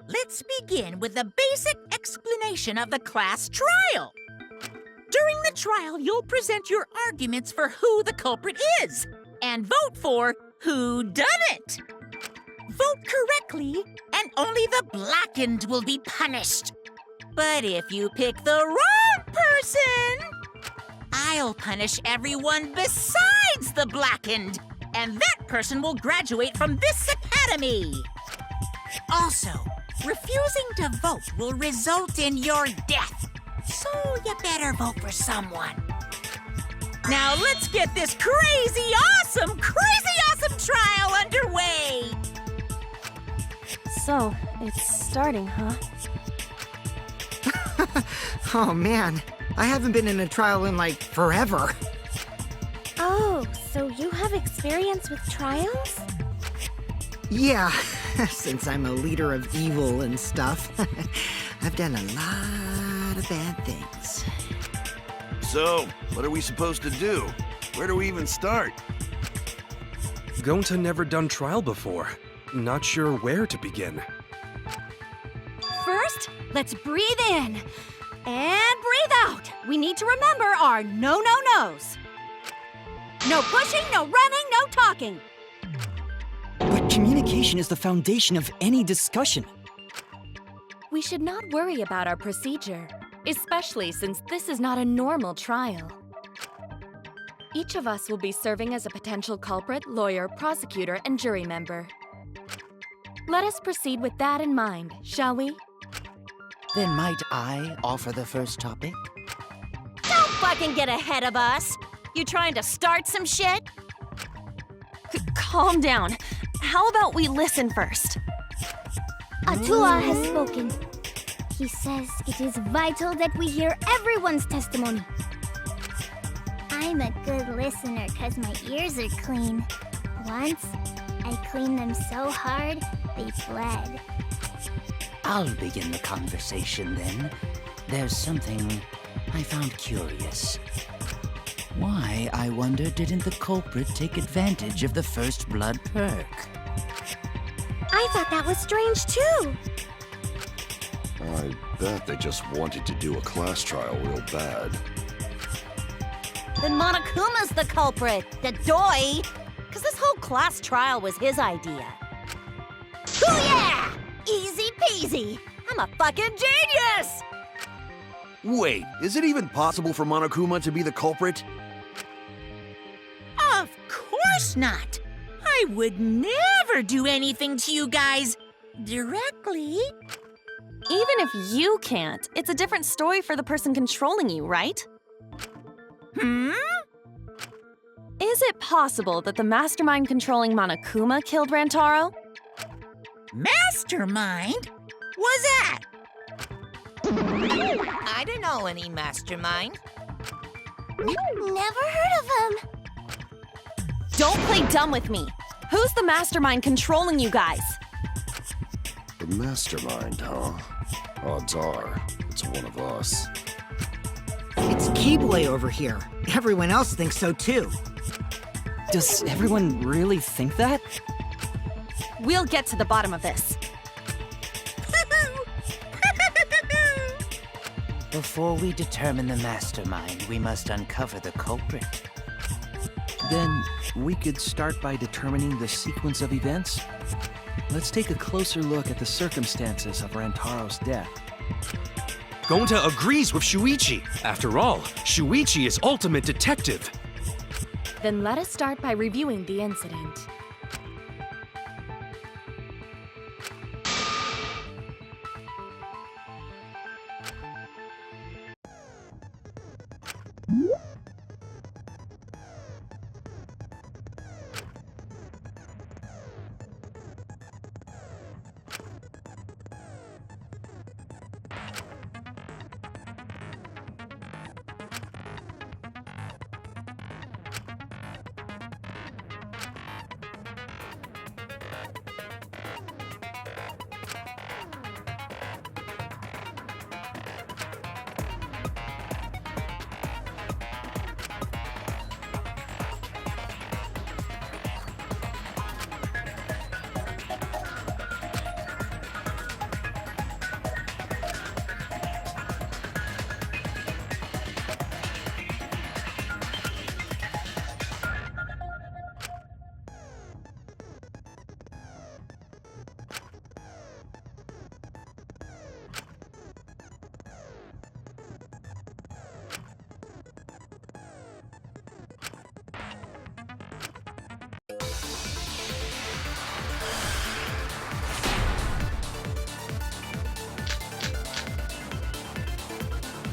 Let's begin with the basic explanation of the class trial. During the trial, you'll present your arguments for who the culprit is and vote for who done it. Vote correctly, and only the blackened will be punished. But if you pick the wrong person, I'll punish everyone besides the blackened, and that person will graduate from this academy. Also, refusing to vote will result in your death, so you better vote for someone. Now let's get this crazy awesome trial underway! So, it's starting, huh? Oh man, I haven't been in a trial in like forever. Oh, so you have experience with trials? Yeah, since I'm a leader of evil and stuff, I've done a lot of bad things. So, what are we supposed to do? Where do we even start? Gonta never done trial before. Not sure where to begin. First, let's breathe in. And breathe out. We need to remember our no-no-nos. No pushing, no running, no talking. But communication is the foundation of any discussion. We should not worry about our procedure, especially since this is not a normal trial. Each of us will be serving as a potential culprit, lawyer, prosecutor, and jury member. Let us proceed with that in mind, shall we? Then might I offer the first topic? Don't fucking get ahead of us! You trying to start some shit? Calm down. How about we listen first? Atua has spoken. He says it is vital that we hear everyone's testimony. I'm a good listener because my ears are clean. Once, I cleaned them so hard, they bled. I'll begin the conversation then. There's something I found curious. Why, I wonder, didn't the culprit take advantage of the first blood perk? I thought that was strange too. I bet they just wanted to do a class trial real bad. Then Monokuma's the culprit, the doi! Because this whole class trial was his idea. Hoo-yeah! Easy peasy! I'm a fucking genius! Wait, is it even possible for Monokuma to be the culprit? Of course not. I would never do anything to you guys directly. Even if you can't, it's a different story for the person controlling you, right? Is it possible that the mastermind controlling Monokuma killed Rantaro? Mastermind? What's that? I don't know any mastermind. Never heard of him. Don't play dumb with me. Who's the mastermind controlling you guys? The mastermind, huh? Odds are, it's one of us. It's Keyboy over here. Everyone else thinks so too. Does everyone really think that? We'll get to the bottom of this. Before we determine the mastermind, we must uncover the culprit. Then we could start by determining the sequence of events. Let's take a closer look at the circumstances of Rantaro's death. Gonta agrees with Shuichi. After all, Shuichi is ultimate detective. Then let us start by reviewing the incident.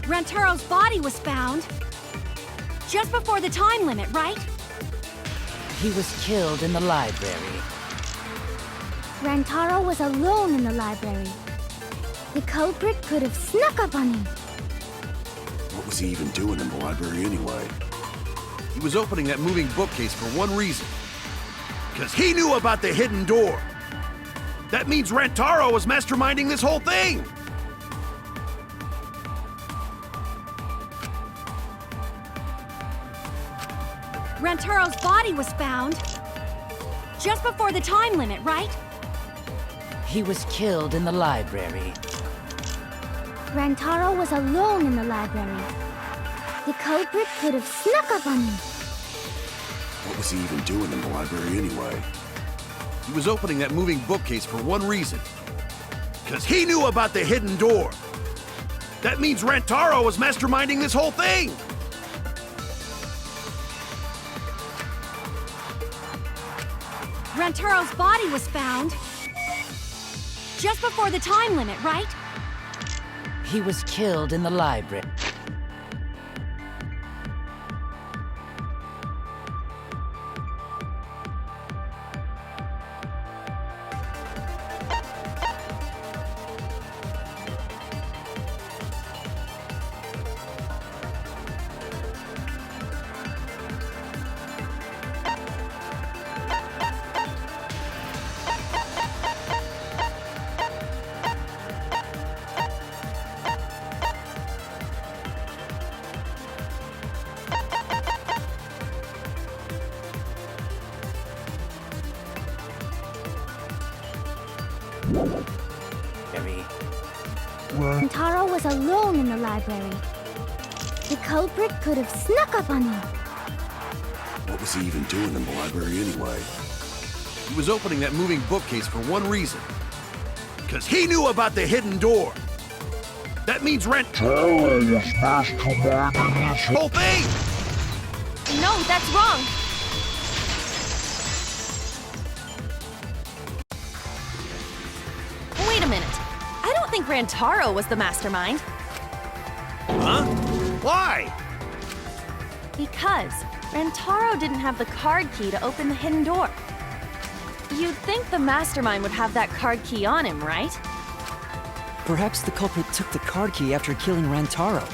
Rantaro's body was found just before the time limit, right? He was killed in the library. Rantaro was alone in the library. The culprit could have snuck up on him. What was he even doing in the library anyway? He was opening that moving bookcase for one reason. Because he knew about the hidden door. That means Rantaro was masterminding this whole thing! Rantaro's body was found just before the time limit, right? He was killed in the library. Rantaro was alone in the library. The culprit could have snuck up on him. What was he even doing in the library anyway? He was opening that moving bookcase for one reason. Because he knew about the hidden door. That means Rantaro was masterminding this whole thing! Rantaro's body was found just before the time limit, right? He was killed in the library. Rantaro was alone in the library. The culprit could have snuck up on him. What was he even doing in the library anyway? He was opening that moving bookcase for one reason. Because he knew about the hidden door. That means Rantaro was masterminding this whole thing! No, that's wrong! Wait a minute. I don't think Rantaro was the mastermind. Huh? Why? Because Rantaro didn't have the card key to open the hidden door. You'd think the mastermind would have that card key on him, right? Perhaps the culprit took the card key after killing Rantaro.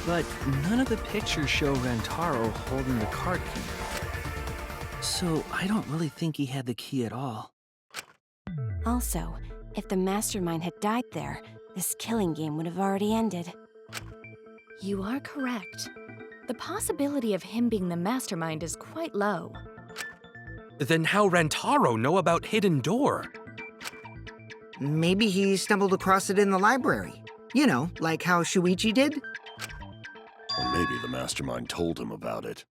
But none of the pictures show Rantaro holding the card key. So I don't really think he had the key at all. Also, if the mastermind had died there, this killing game would have already ended. You are correct. The possibility of him being the mastermind is quite low. Then how Rantaro know about Hidden Door? Maybe he stumbled across it in the library. You know, like how Shuichi did? Or maybe the mastermind told him about it.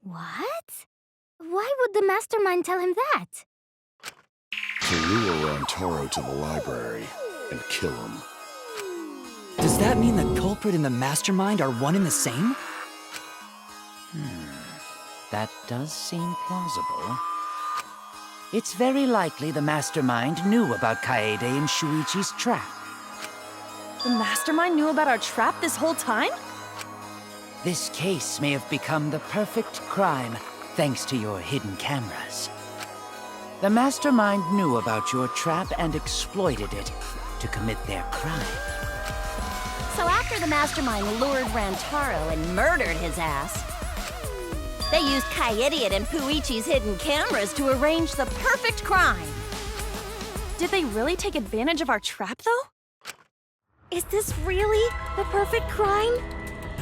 What? Why would the mastermind tell him that? To lure Rantaro to the library and kill him. Does that mean the culprit and the mastermind are one and the same? That does seem plausible. It's very likely the mastermind knew about Kaede and Shuichi's trap. The mastermind knew about our trap this whole time? This case may have become the perfect crime thanks to your hidden cameras. The mastermind knew about your trap and exploited it to commit their crime. So after the mastermind lured Rantaro and murdered his ass, they used Kaede and Puichi's hidden cameras to arrange the perfect crime. Did they really take advantage of our trap, though? Is this really the perfect crime?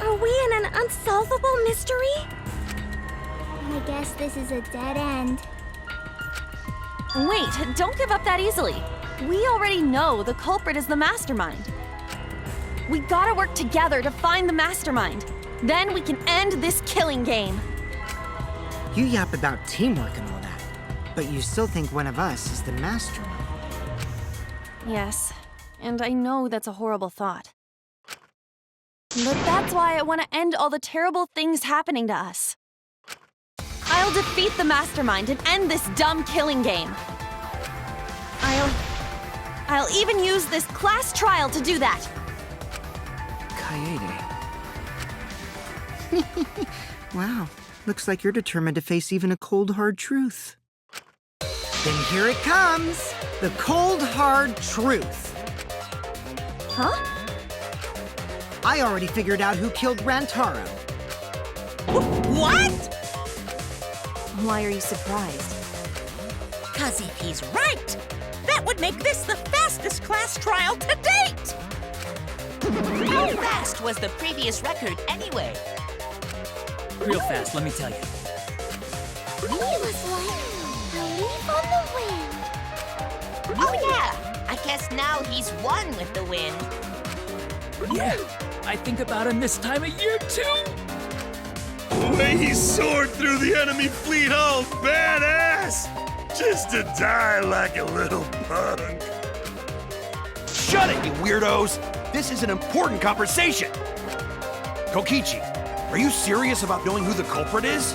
Are we in an unsolvable mystery? I guess this is a dead end. Wait, don't give up that easily. We already know the culprit is the mastermind. We gotta work together to find the mastermind. Then we can end this killing game. You yap about teamwork and all that, but you still think one of us is the mastermind. Yes, and I know that's a horrible thought. But that's why I want to end all the terrible things happening to us. I'll defeat the mastermind and end this dumb killing game. I'll even use this class trial to do that. Kaede. Wow, looks like you're determined to face even a cold, hard truth. Then here it comes, the cold, hard truth. Huh? I already figured out who killed Rantaro. What? Why are you surprised? 'Cause if he's right, that would make this the fastest class trial to date! How fast was the previous record anyway? Real fast, let me tell you. He was like a leaf on the wind. Oh yeah, I guess now he's one with the wind. Yeah, I think about him this time of year too. The way he soared through the enemy fleet, all badass! Just to die like a little punk. Shut it, you weirdos! This is an important conversation! Kokichi, are you serious about knowing who the culprit is?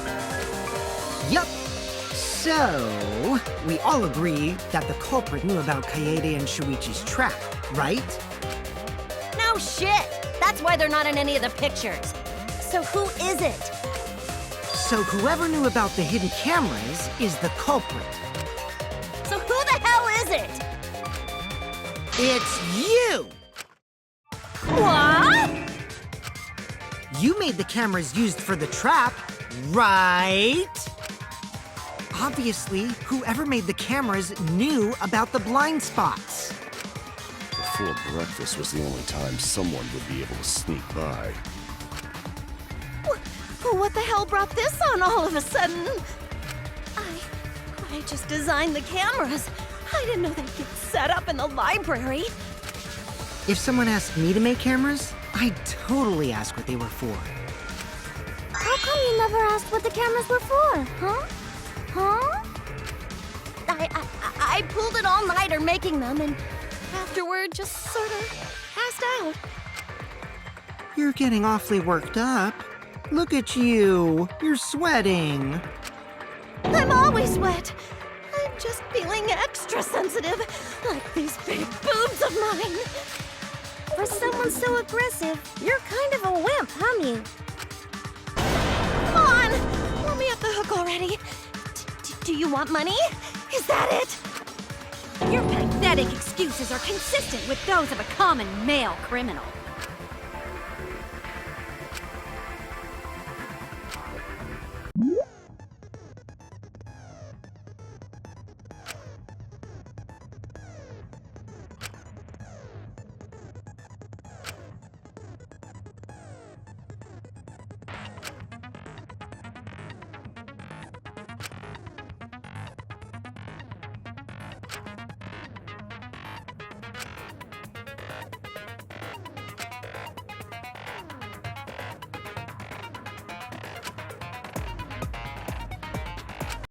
Yup. So, we all agree that the culprit knew about Kaede and Shuichi's trap, right? No shit! That's why they're not in any of the pictures. So who is it? So whoever knew about the hidden cameras is the culprit. So who the hell is it? It's you! What? You made the cameras used for the trap, right? Obviously, whoever made the cameras knew about the blind spots. Before breakfast was the only time someone would be able to sneak by. What the hell brought this on all of a sudden? I just designed the cameras. I didn't know they'd get set up in the library. If someone asked me to make cameras, I'd totally ask what they were for. How come you never asked what the cameras were for, huh? Huh? I pulled an all-nighter making them, and afterward just sort of passed out. You're getting awfully worked up. Look at you. You're sweating. I'm always wet. I'm just feeling extra sensitive, like these big boobs of mine. For someone so aggressive, you're kind of a wimp, huh, Mew? Come on! Let me off the hook already. Do you want money? Is that it? Your pathetic excuses are consistent with those of a common male criminal.